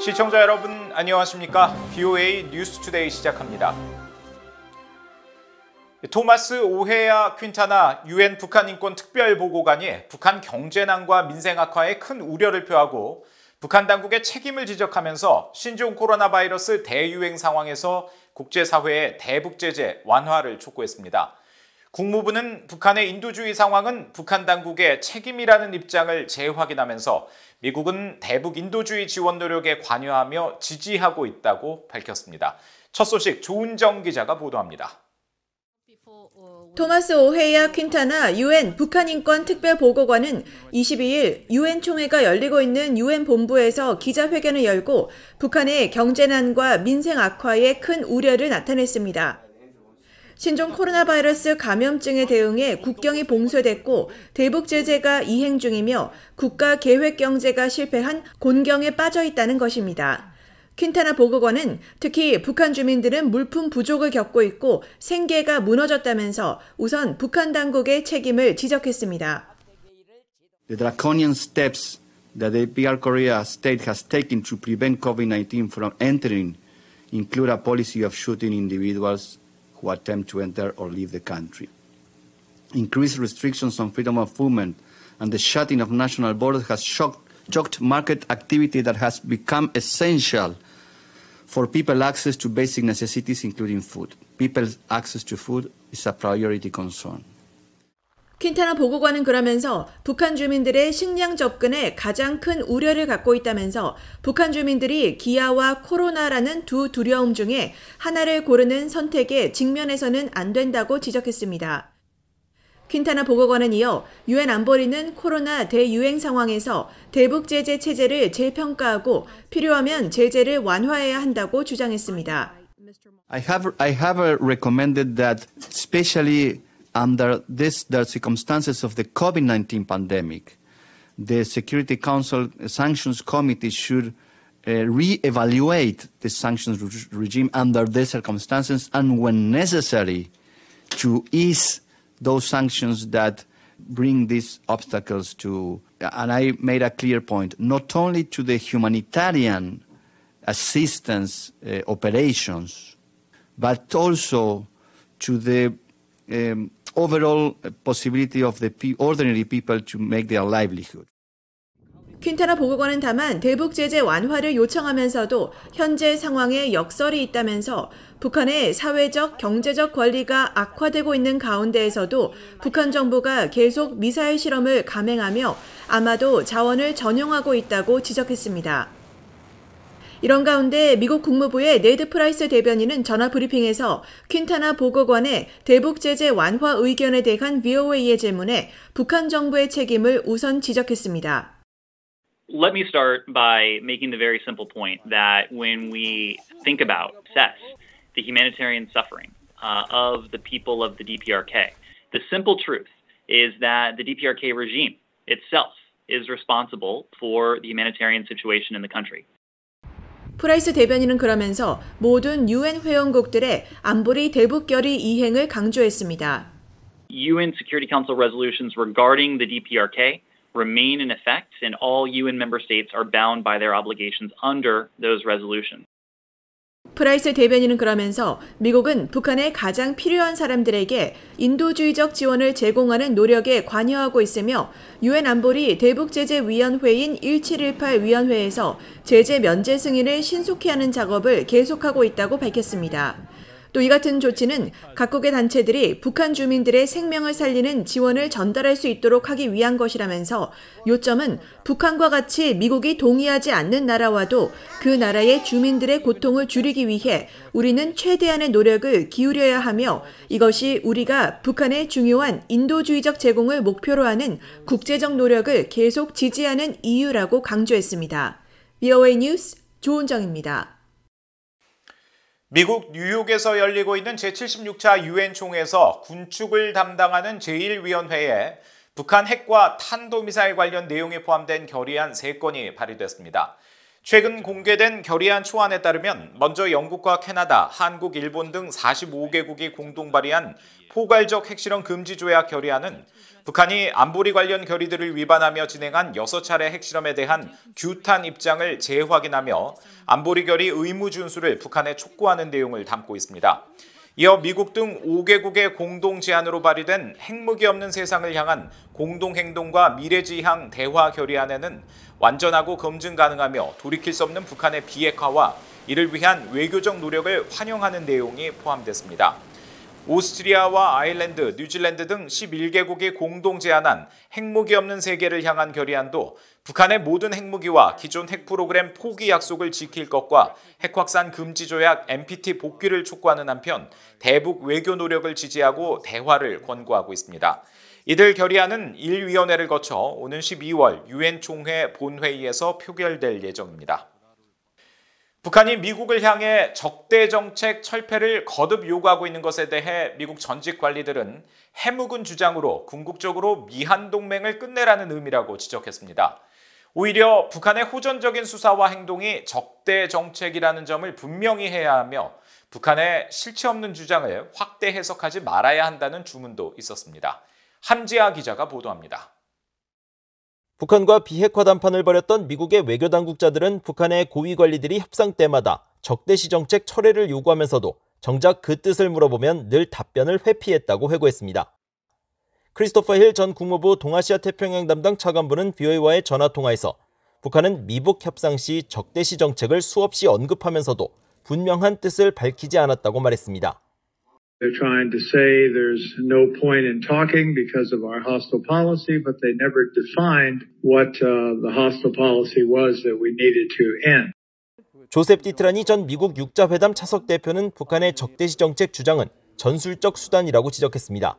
시청자 여러분 안녕하십니까? VOA 뉴스투데이 시작합니다. 토마스 오헤야 퀸타나 유엔 북한 인권 특별보고관이 북한 경제난과 민생 악화에 큰 우려를 표하고 북한 당국의 책임을 지적하면서 신종 코로나 바이러스 대유행 상황에서 국제사회의 대북 제재 완화를 촉구했습니다. 국무부는 북한의 인도주의 상황은 북한 당국의 책임이라는 입장을 재확인하면서 미국은 대북 인도주의 지원 노력에 관여하며 지지하고 있다고 밝혔습니다. 첫 소식 조은정 기자가 보도합니다. 토마스 오헤야 퀸타나 유엔 북한 인권 특별보고관은 22일 유엔 총회가 열리고 있는 유엔 본부에서 기자회견을 열고 북한의 경제난과 민생 악화에 큰 우려를 나타냈습니다. 신종 코로나 바이러스 감염증에 대응해 국경이 봉쇄됐고 대북 제재가 이행 중이며 국가 계획 경제가 실패한 곤경에 빠져 있다는 것입니다. 퀸타나 보고관은 특히 북한 주민들은 물품 부족을 겪고 있고 생계가 무너졌다면서 우선 북한 당국의 책임을 지적했습니다. The draconian steps that the PR Korea state has taken to prevent COVID-19 from entering include a policy of shooting individuals who attempt to enter or leave the country. Increased restrictions on freedom of movement and the shutting of national borders has shocked market activity that has become essential for people's access to basic necessities, including food. People's access to food is a priority concern. 퀸타나 보고관은 그러면서 북한 주민들의 식량 접근에 가장 큰 우려를 갖고 있다면서 북한 주민들이 기아와 코로나라는 두 두려움 중에 하나를 고르는 선택에 직면해서는 안 된다고 지적했습니다. 퀸타나 보고관은 이어 유엔 안보리는 코로나 대유행 상황에서 대북 제재 체제를 재평가하고 필요하면 제재를 완화해야 한다고 주장했습니다. I have recommended that especially under the circumstances of the COVID-19 pandemic, the Security Council Sanctions Committee should re-evaluate the sanctions regime under the circumstances and when necessary to ease those sanctions that bring these obstacles to, and I made a clear point, not only to the humanitarian assistance operations, but also to the overall possibility of the ordinary people to make their livelihood. 퀸타나 보고관은 다만 대북 제재 완화를 요청하면서도 현재 상황에 역설이 있다면서 북한의 사회적, 경제적 권리가 악화되고 있는 가운데에서도 북한 정부가 계속 미사일 실험을 감행하며 아마도 자원을 전용하고 있다고 지적했습니다. 이런 가운데 미국 국무부의 네드 프라이스 대변인은 전화 브리핑에서 퀸타나 보고관의 대북 제재 완화 의견에 대한 VOA의 질문에 북한 정부의 책임을 우선 지적했습니다. Let me start by making the very simple point that when we think about, assess the humanitarian suffering of the people of the DPRK, the simple truth is that the DPRK regime itself is responsible for the humanitarian situation in the country. 프라이스 대변인은 그러면서 모든 유엔 회원국들의 안보리 대북 결의 이행을 강조했습니다. UN Security Council resolutions regarding the DPRK remain in effect, and all UN member states are bound by their obligations under those resolutions. 프라이스 대변인은 그러면서 미국은 북한에 가장 필요한 사람들에게 인도주의적 지원을 제공하는 노력에 관여하고 있으며 유엔 안보리 대북제재위원회인 1718 위원회에서 제재 면제 승인을 신속히 하는 작업을 계속하고 있다고 밝혔습니다. 또 이 같은 조치는 각국의 단체들이 북한 주민들의 생명을 살리는 지원을 전달할 수 있도록 하기 위한 것이라면서 요점은 북한과 같이 미국이 동의하지 않는 나라와도 그 나라의 주민들의 고통을 줄이기 위해 우리는 최대한의 노력을 기울여야 하며 이것이 우리가 북한의 중요한 인도주의적 제공을 목표로 하는 국제적 노력을 계속 지지하는 이유라고 강조했습니다. VOA 뉴스 조은정입니다. 미국 뉴욕에서 열리고 있는 제76차 유엔 총회에서 군축을 담당하는 제1위원회에 북한 핵과 탄도미사일 관련 내용이 포함된 결의안 3건이 발의됐습니다. 최근 공개된 결의안 초안에 따르면 먼저 영국과 캐나다, 한국, 일본 등 45개국이 공동 발의한 포괄적 핵실험 금지 조약 결의안은 북한이 안보리 관련 결의들을 위반하며 진행한 6차례 핵실험에 대한 규탄 입장을 재확인하며 안보리 결의 의무 준수를 북한에 촉구하는 내용을 담고 있습니다. 이어 미국 등 5개국의 공동 제안으로 발의된 핵무기 없는 세상을 향한 공동행동과 미래지향 대화 결의안에는 완전하고 검증 가능하며 돌이킬 수 없는 북한의 비핵화와 이를 위한 외교적 노력을 환영하는 내용이 포함됐습니다. 오스트리아와 아일랜드, 뉴질랜드 등 11개국이 공동 제안한 핵무기 없는 세계를 향한 결의안도 북한의 모든 핵무기와 기존 핵 프로그램 포기 약속을 지킬 것과 핵 확산 금지 조약 NPT 복귀를 촉구하는 한편 대북 외교 노력을 지지하고 대화를 권고하고 있습니다. 이들 결의안은 1위원회를 거쳐 오는 12월 유엔 총회 본회의에서 표결될 예정입니다. 북한이 미국을 향해 적대 정책 철폐를 거듭 요구하고 있는 것에 대해 미국 전직 관리들은 해묵은 주장으로 궁극적으로 미한 동맹을 끝내라는 의미라고 지적했습니다. 오히려 북한의 호전적인 수사와 행동이 적대 정책이라는 점을 분명히 해야 하며 북한의 실체 없는 주장을 확대 해석하지 말아야 한다는 주문도 있었습니다. 함지아 기자가 보도합니다. 북한과 비핵화 담판을 벌였던 미국의 외교 당국자들은 북한의 고위 관리들이 협상 때마다 적대시 정책 철회를 요구하면서도 정작 그 뜻을 물어보면 늘 답변을 회피했다고 회고했습니다. 크리스토퍼 힐 전 국무부 동아시아 태평양 담당 차관보는 VOA와의 전화통화에서 북한은 미북 협상 시 적대시 정책을 수없이 언급하면서도 분명한 뜻을 밝히지 않았다고 말했습니다. They're trying to say there's no point in talking because of our hostile policy, but they never defined what the hostile policy was that we needed to end. 조셉 디트라니 전 미국 육자회담 차석 대표는 북한의 적대시 정책 주장은 전술적 수단이라고 지적했습니다.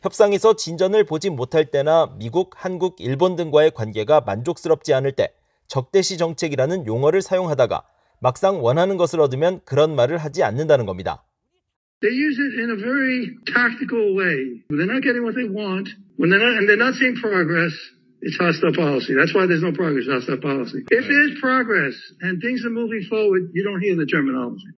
협상에서 진전을 보지 못할 때나 미국, 한국, 일본 등과의 관계가 만족스럽지 않을 때 적대시 정책이라는 용어를 사용하다가 막상 원하는 것을 얻으면 그런 말을 하지 않는다는 겁니다. They use it in a very tactical way. When they're not getting what they want, and they're not seeing progress, it's hostile policy. That's why there's no progress, hostile policy. If there's progress and things are moving forward, you don't hear the terminology.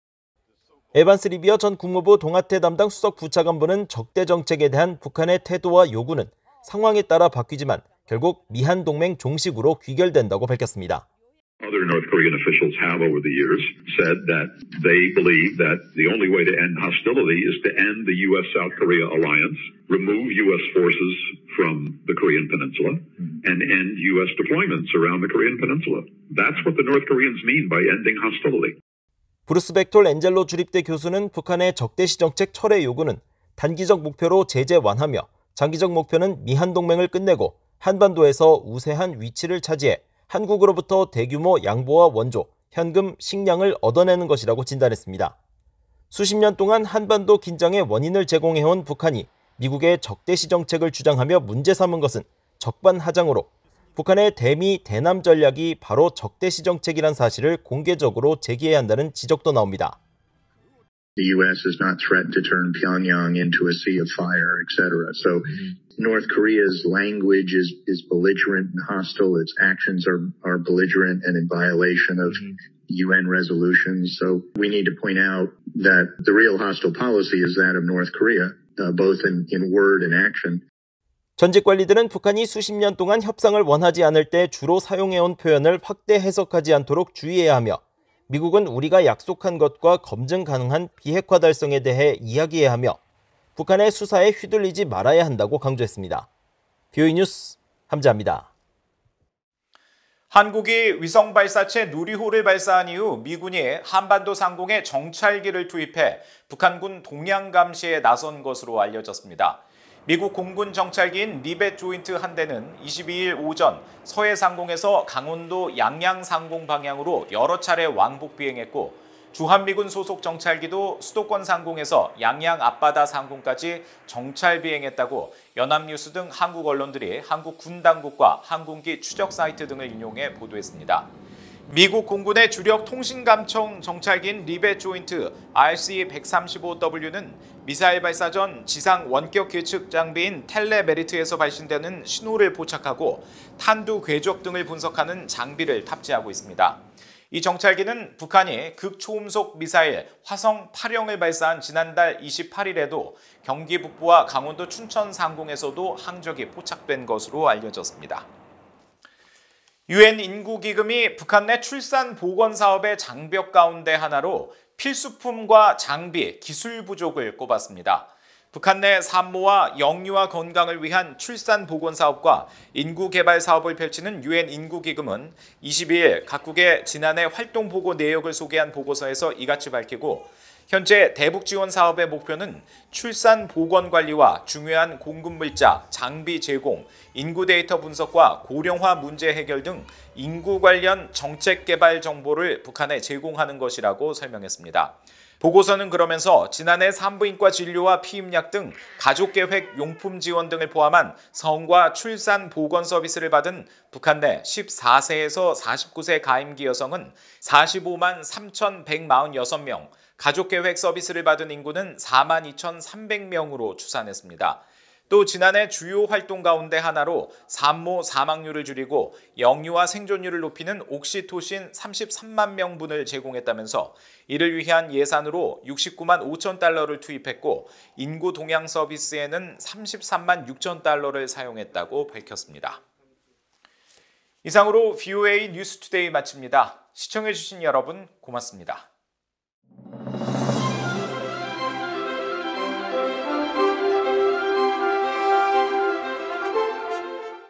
에반스 리비어 전 국무부 동아태 담당 수석 부차관보는 적대 정책에 대한 북한의 태도와 요구는 상황에 따라 바뀌지만 결국 미한 동맹 종식으로 귀결된다고 밝혔습니다. Other North Korean officials have over the years said that they believe that the only way to end hostility is to end the U.S.-South Korea alliance, remove U.S. forces from the Korean Peninsula, and end U.S. deployments around the Korean Peninsula. That's what the North Koreans mean by ending hostility. 브루스 벡톨 엔젤로 주립대 교수는 북한의 적대시 정책 철회 요구는 단기적 목표로 제재 완화며 장기적 목표는 미한 동맹을 끝내고 한반도에서 우세한 위치를 차지해 한국으로부터 대규모 양보와 원조, 현금, 식량을 얻어내는 것이라고 진단했습니다. 수십 년 동안 한반도 긴장의 원인을 제공해온 북한이 미국의 적대시 정책을 주장하며 문제 삼은 것은 적반하장으로 북한의 대미, 대남 전략이 바로 적대시 정책이란 사실을 공개적으로 제기해야 한다는 지적도 나옵니다. The U.S. has not threatened to turn Pyongyang into a sea of fire, etc. So North Korea's language is belligerent and hostile. Its actions are belligerent and in violation of UN resolutions. So we need to point out that the real hostile policy is that of North Korea, both in word and action. 전직 관리들은 북한이 수십 년 동안 협상을 원하지 않을 때 주로 사용해온 표현을 확대 해석하지 않도록 주의해야 하며 미국은 우리가 약속한 것과 검증 가능한 비핵화 달성에 대해 이야기해야 하며 북한의 수사에 휘둘리지 말아야 한다고 강조했습니다. VOA 뉴스 함지아입니다. 한국이 위성 발사체 누리호를 발사한 이후 미군이 한반도 상공에 정찰기를 투입해 북한군 동향 감시에 나선 것으로 알려졌습니다. 미국 공군 정찰기인 리벳 조인트 한 대는 22일 오전 서해 상공에서 강원도 양양 상공 방향으로 여러 차례 왕복 비행했고 주한미군 소속 정찰기도 수도권 상공에서 양양 앞바다 상공까지 정찰 비행했다고 연합뉴스 등 한국 언론들이 한국 군 당국과 항공기 추적 사이트 등을 인용해 보도했습니다. 미국 공군의 주력 통신감청 정찰기인 리벳 조인트 RC-135W는 미사일 발사 전 지상 원격 예측 장비인 텔레메리트에서 발신되는 신호를 포착하고 탄두 궤적 등을 분석하는 장비를 탑재하고 있습니다. 이 정찰기는 북한이 극초음속 미사일 화성 8형을 발사한 지난달 28일에도 경기 북부와 강원도 춘천 상공에서도 항적이 포착된 것으로 알려졌습니다. 유엔 인구기금이 북한 내 출산 보건 사업의 장벽 가운데 하나로 필수품과 장비, 기술 부족을 꼽았습니다. 북한 내 산모와 영유아 건강을 위한 출산 보건 사업과 인구 개발 사업을 펼치는 유엔 인구기금은 22일 각국의 지난해 활동 보고 내역을 소개한 보고서에서 이같이 밝히고 현재 대북 지원 사업의 목표는 출산 보건 관리와 중요한 공급 물자, 장비 제공, 인구 데이터 분석과 고령화 문제 해결 등 인구 관련 정책 개발 정보를 북한에 제공하는 것이라고 설명했습니다. 보고서는 그러면서 지난해 산부인과 진료와 피임약 등 가족계획 용품 지원 등을 포함한 성과 출산 보건 서비스를 받은 북한 내 14세에서 49세 가임기 여성은 45만 3,146명, 가족계획 서비스를 받은 인구는 42,300명으로 추산했습니다. 또 지난해 주요 활동 가운데 하나로 산모 사망률을 줄이고 영유아 생존율을 높이는 옥시토신 33만 명분을 제공했다면서 이를 위한 예산으로 69만 5천 달러를 투입했고 인구 동양 서비스에는 33만 6천 달러를 사용했다고 밝혔습니다. 이상으로 VOA 뉴스투데이 마칩니다. 시청해주신 여러분 고맙습니다.